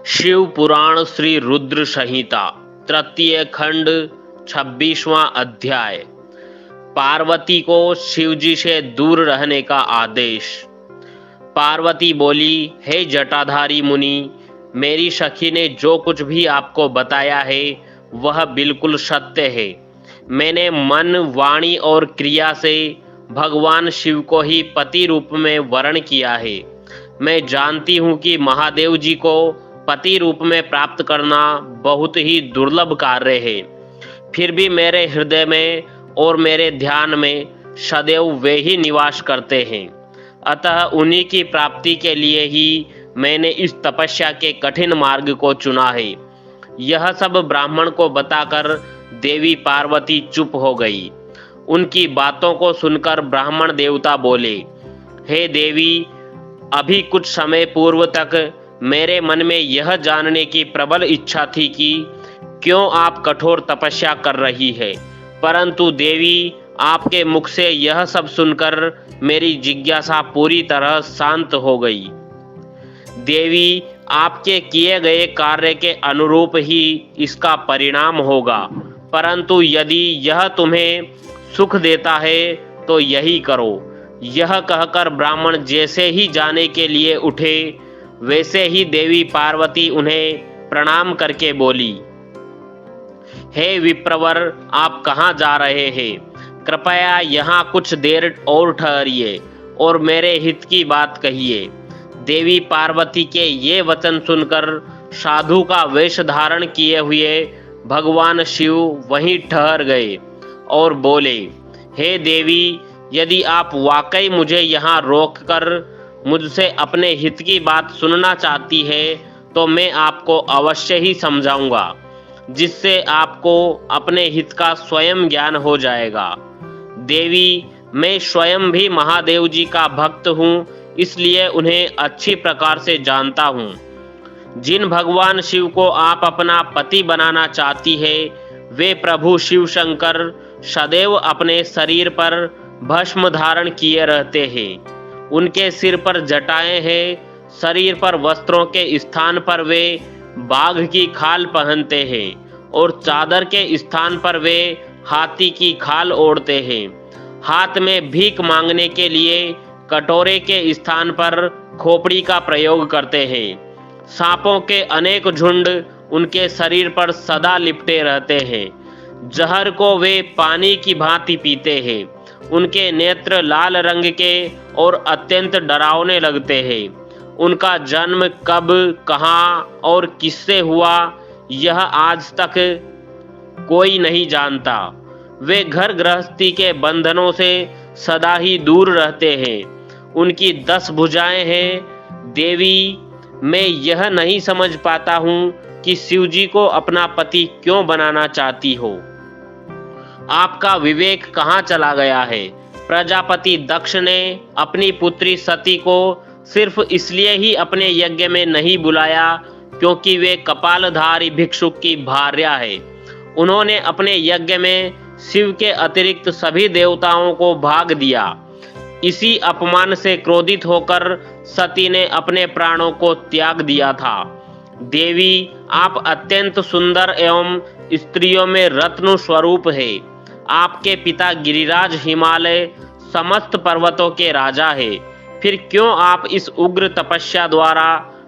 शिव पुराण श्री रुद्र संहिता तृतीय खंड 26वां अध्याय। पार्वती को शिवजी से दूर रहने का आदेश। पार्वती बोली, हे जटाधारी मुनि, मेरी सखी ने जो कुछ भी आपको बताया है वह बिल्कुल सत्य है। मैंने मन, वाणी और क्रिया से भगवान शिव को ही पति रूप में वर्ण किया है। मैं जानती हूँ कि महादेव जी को पति रूप में प्राप्त करना बहुत ही दुर्लभ कार्य है। फिर भी मेरे हृदय में और मेरे ध्यान में सदैव वे ही निवास करते हैं। अतः उन्हीं की प्राप्ति के लिए ही मैंने इस तपस्या के कठिन मार्ग को चुना है। यह सब ब्राह्मण को बताकर देवी पार्वती चुप हो गई। उनकी बातों को सुनकर ब्राह्मण देवता बोले, हे देवी, अभी कुछ समय पूर्व तक मेरे मन में यह जानने की प्रबल इच्छा थी कि क्यों आप कठोर तपस्या कर रही है, परंतु देवी, आपके मुख से यह सब सुनकर मेरी जिज्ञासा पूरी तरह शांत हो गई। देवी, आपके किए गए कार्य के अनुरूप ही इसका परिणाम होगा, परंतु यदि यह तुम्हें सुख देता है तो यही करो। यह कहकर ब्राह्मण जैसे ही जाने के लिए उठे, वैसे ही देवी पार्वती उन्हें प्रणाम करके बोली, हे विप्रवर, आप कहाँ जा रहे हैं? कृपया यहाँ कुछ देर और ठहरिए और मेरे हित की बात कहिए। देवी पार्वती के ये वचन सुनकर साधु का वेश धारण किए हुए भगवान शिव वहीं ठहर गए और बोले, हे देवी, यदि आप वाकई मुझे यहाँ रोककर मुझसे अपने हित की बात सुनना चाहती है तो मैं आपको अवश्य ही समझाऊंगा, जिससे आपको अपने हित का स्वयं ज्ञान हो जाएगा। देवी, मैं स्वयं भी महादेव जी का भक्त हूँ, इसलिए उन्हें अच्छी प्रकार से जानता हूँ। जिन भगवान शिव को आप अपना पति बनाना चाहती है, वे प्रभु शिव शंकर सदैव अपने शरीर पर भस्म धारण किए रहते हैं। उनके सिर पर जटाएं हैं, शरीर पर वस्त्रों के स्थान पर वे बाघ की खाल पहनते हैं और चादर के स्थान पर वे हाथी की खाल ओढ़ते हैं। हाथ में भीख मांगने के लिए कटोरे के स्थान पर खोपड़ी का प्रयोग करते हैं। सांपों के अनेक झुंड उनके शरीर पर सदा लिपटे रहते हैं। जहर को वे पानी की भांति पीते हैं। उनके नेत्र लाल रंग के और अत्यंत डरावने लगते हैं। उनका जन्म कब, कहाँ और किससे हुआ, यह आज तक कोई नहीं जानता। वे घर गृहस्थी के बंधनों से सदा ही दूर रहते हैं। उनकी 10 भुजाएं हैं। देवी, मैं यह नहीं समझ पाता हूँ कि शिवजी को अपना पति क्यों बनाना चाहती हो। आपका विवेक कहाँ चला गया है? प्रजापति दक्ष ने अपनी पुत्री सती को सिर्फ इसलिए ही अपने यज्ञ में नहीं बुलाया क्योंकि वे कपालधारी भिक्षुक की भार्या है। उन्होंने अपने यज्ञ में शिव के अतिरिक्त सभी देवताओं को भाग दिया। इसी अपमान से क्रोधित होकर सती ने अपने प्राणों को त्याग दिया था। देवी, आप अत्यंत सुंदर एवं स्त्रियों में रत्न स्वरूप है। आपके पिता गिरिराज हिमालय समस्त पर्वतों के राजा है। फिर क्यों आप इस उग्र तपस्या द्वारा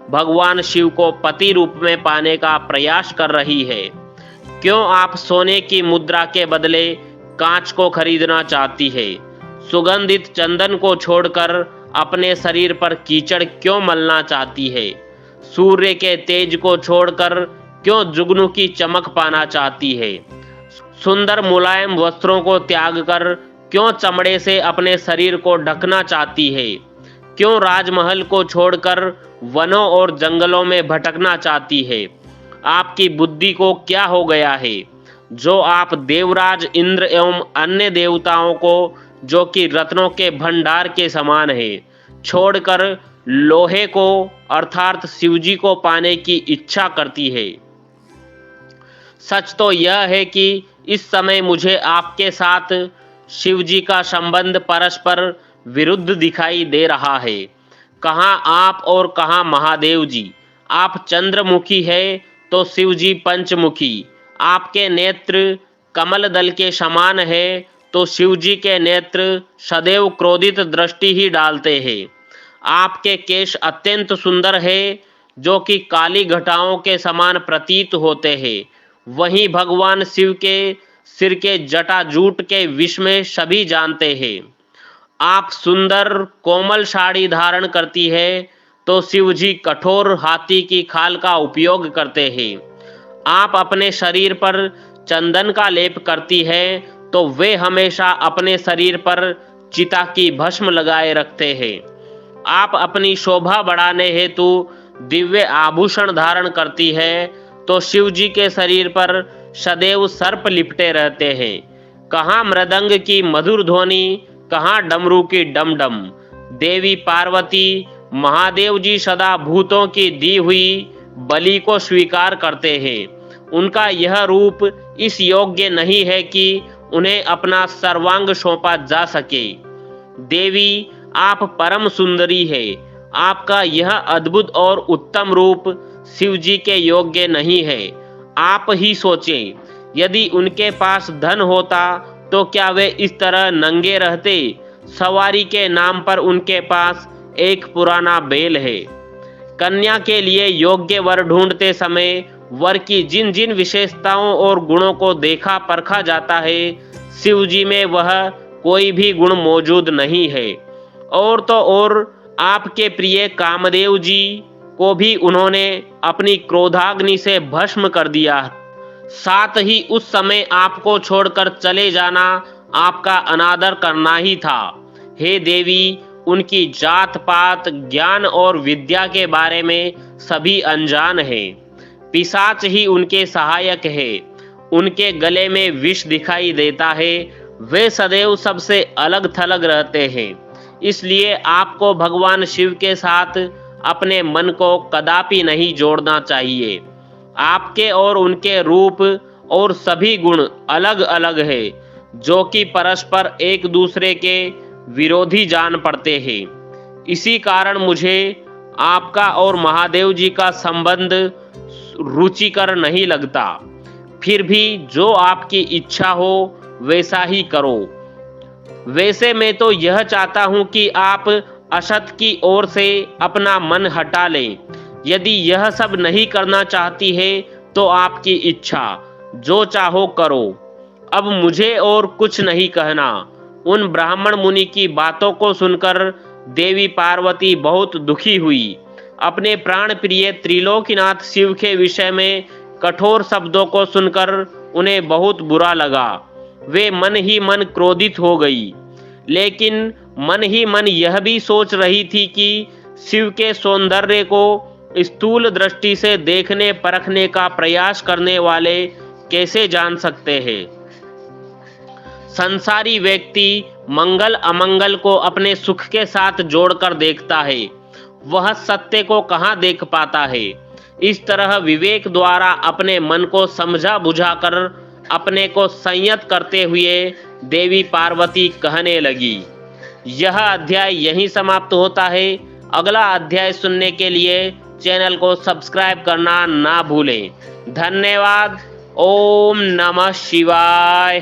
भगवान शिव को पति रूप में पाने का प्रयास कर रही है? क्यों आप सोने की मुद्रा के बदले कांच को खरीदना चाहती है? सुगंधित चंदन को छोड़कर अपने शरीर पर कीचड़ क्यों मलना चाहती है? सूर्य के तेज को छोड़कर क्यों जुगनू की चमक पाना चाहती है? सुंदर मुलायम वस्त्रों को त्याग कर क्यों चमड़े से अपने शरीर को ढकना चाहती है? क्यों राजमहल को छोड़कर वनों और जंगलों में भटकना चाहती है? आपकी बुद्धि को क्या हो गया है, जो आप देवराज इंद्र एवं अन्य देवताओं को, जो कि रत्नों के भंडार के समान है, छोड़कर लोहे को अर्थात शिवजी को पाने की इच्छा करती है? सच तो यह है कि इस समय मुझे आपके साथ शिवजी का संबंध परस्पर विरुद्ध दिखाई दे रहा है। कहाँ आप और कहाँ महादेव जी। आप चंद्रमुखी है तो शिव जी पंचमुखी। आपके नेत्र कमल दल के समान है तो शिव जी के नेत्र सदैव क्रोधित दृष्टि ही डालते हैं। आपके केश अत्यंत सुंदर है जो कि काली घटाओं के समान प्रतीत होते हैं। वहीं भगवान शिव के सिर के जटाजूट के विष में सभी जानते हैं। आप सुंदर कोमल साड़ी धारण करती है तो शिव जी कठोर हाथी की खाल का उपयोग करते हैं। आप अपने शरीर पर चंदन का लेप करती है तो वे हमेशा अपने शरीर पर चिता की भस्म लगाए रखते हैं। आप अपनी शोभा बढ़ाने हेतु दिव्य आभूषण धारण करती है तो शिव जी के शरीर पर सदैव सर्प लिपटे रहते हैं। कहाँ मृदंग की मधुर ध्वनि, कहाँ डमरू की डमडम। देवी पार्वती, महादेव जी सदा भूतों की दी हुई बलि को स्वीकार करते हैं। उनका यह रूप इस योग्य नहीं है कि उन्हें अपना सर्वांग सौंपा जा सके। देवी, आप परम सुंदरी है। आपका यह अद्भुत और उत्तम रूप शिव जी के योग्य नहीं है। आप ही सोचें, यदि उनके पास धन होता तो क्या वे इस तरह नंगे रहते? सवारी के नाम पर उनके पास एक पुराना बैल है। कन्या के लिए योग्य वर ढूंढते समय वर की जिन जिन विशेषताओं और गुणों को देखा परखा जाता है, शिव जी में वह कोई भी गुण मौजूद नहीं है। और तो और आपके प्रिय कामदेव जी को भी उन्होंने अपनी क्रोधाग्नि से भस्म कर दिया। साथ ही उस समय आपको छोड़कर चले जाना आपका अनादर करना ही था। हे देवी, उनकी जात पात, ज्ञान और विद्या के बारे में सभी अनजान हैं। पिशाच ही उनके सहायक है। उनके गले में विष दिखाई देता है। वे सदैव सबसे अलग थलग रहते हैं। इसलिए आपको भगवान शिव के साथ अपने मन को कदापि नहीं जोड़ना चाहिए। आपके और उनके रूप और सभी गुण अलग अलग है जो कि परस्पर एक दूसरे के विरोधी जान पड़ते हैं। इसी कारण मुझे आपका और महादेव जी का संबंध रुचिकर नहीं लगता। फिर भी जो आपकी इच्छा हो वैसा ही करो। वैसे मैं तो यह चाहता हूं कि आप असत की ओर से अपना मन हटा लें। यदि यह सब नहीं करना चाहती है तो आपकी इच्छा, जो चाहो करो। अब मुझे और कुछ नहीं कहना। उन ब्राह्मण मुनि की बातों को सुनकर देवी पार्वती बहुत दुखी हुई। अपने प्राण प्रिय त्रिलोकीनाथ शिव के विषय में कठोर शब्दों को सुनकर उन्हें बहुत बुरा लगा। वे मन ही मन क्रोधित हो गई, लेकिन मन ही मन यह भी सोच रही थी कि शिव के सौंदर्य को स्थूल दृष्टि से देखने परखने का प्रयास करने वाले कैसे जान सकते हैं। संसारी व्यक्ति मंगल अमंगल को अपने सुख के साथ जोड़कर देखता है, वह सत्य को कहाँ देख पाता है। इस तरह विवेक द्वारा अपने मन को समझा बुझाकर अपने को संयत करते हुए देवी पार्वती कहने लगी। यह अध्याय यहीं समाप्त होता है। अगला अध्याय सुनने के लिए चैनल को सब्सक्राइब करना ना भूलें। धन्यवाद। ओम नमः शिवाय।